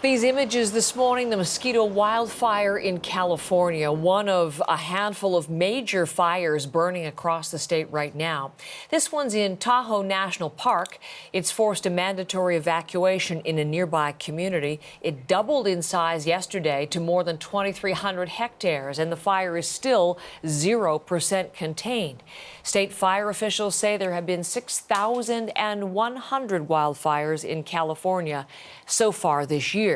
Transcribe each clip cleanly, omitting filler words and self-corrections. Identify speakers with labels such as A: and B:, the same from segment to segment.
A: These images this morning, the mosquito wildfire in California, one of a handful of major fires burning across the state right now. This one's in Tahoe National Park. It's forced a mandatory evacuation in a nearby community. It doubled in size yesterday to more than 2,300 hectares, and the fire is still 0% contained. State fire officials say there have been 6,100 wildfires in California so far this year.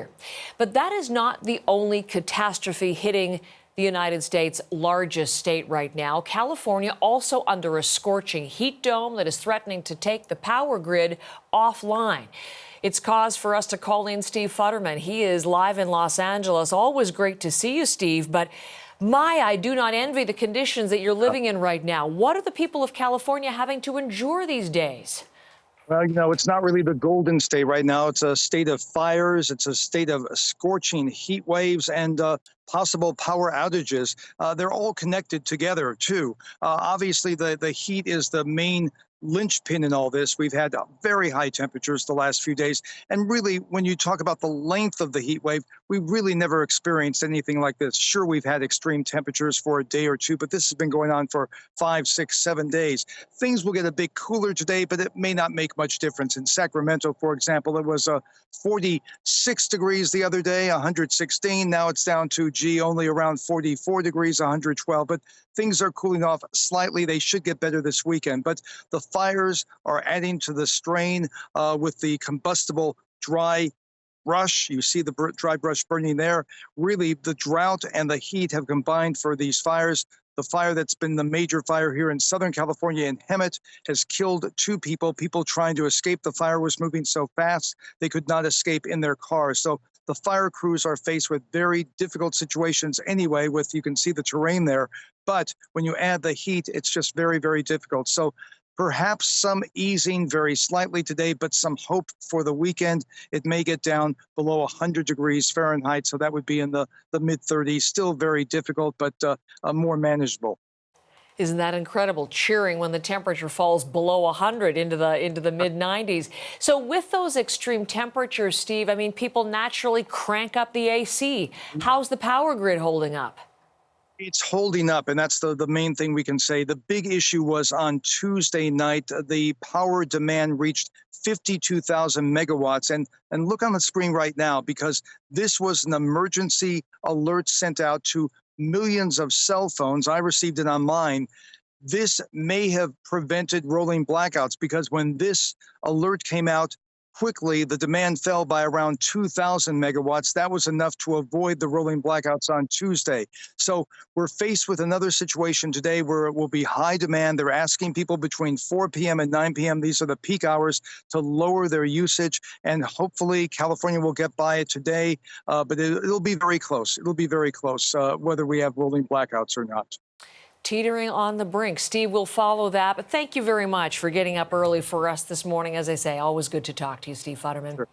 A: But that is not the only catastrophe hitting the United States' largest state right now. California also under a scorching heat dome that is threatening to take the power grid offline. It's cause for us to call in Steve Futterman. He is live in Los Angeles. Always great to see you, Steve, but I do not envy the conditions that you're living in right now. What are the people of California having to endure these days?
B: Well, it's not really the Golden State right now. It's a state of fires. It's a state of scorching heat waves and possible power outages. They're all connected together, too. Obviously, the heat is the main linchpin in all this. We've had very high temperatures the last few days. And really, when you talk about the length of the heat wave, we really never experienced anything like this. Sure, we've had extreme temperatures for a day or two, but this has been going on for 5, 6, 7 days. Things will get a bit cooler today, but it may not make much difference. In Sacramento, for example, it was 46 degrees the other day, 116. Now it's down to, only around 44 degrees, 112. But things are cooling off slightly. They should get better this weekend. But the fires are adding to the strain with the combustible dry brush. You see the dry brush burning there. Really, the drought and the heat have combined for these fires. The fire that's been the major fire here in Southern California in Hemet has killed 2 people. People trying to escape. The fire was moving so fast they could not escape in their cars. So the fire crews are faced with very difficult situations anyway, you can see the terrain there. But when you add the heat, it's just very, very difficult. So perhaps some easing very slightly today, but some hope for the weekend. It may get down below 100 degrees Fahrenheit, so that would be in the mid-30s. Still very difficult, but more manageable.
A: Isn't that incredible? Cheering when the temperature falls below 100 into the mid-90s. So with those extreme temperatures, Steve, I mean, people naturally crank up the AC. How's the power grid holding up?
B: It's holding up, and that's the main thing we can say. The big issue was on Tuesday night. The power demand reached 52,000 megawatts. And look on the screen right now, because this was an emergency alert sent out to millions of cell phones. I received it on mine. This may have prevented rolling blackouts, because when this alert came out, quickly, the demand fell by around 2,000 megawatts. That was enough to avoid the rolling blackouts on Tuesday. So we're faced with another situation today where it will be high demand. They're asking people between 4 p.m. and 9 p.m., these are the peak hours, to lower their usage. And hopefully California will get by it today, but it'll be very close. It'll be very close whether we have rolling blackouts or not.
A: Teetering on the brink. Steve will follow that. But thank you very much for getting up early for us this morning. As I say, always good to talk to you, Steve Futterman.
B: Sure.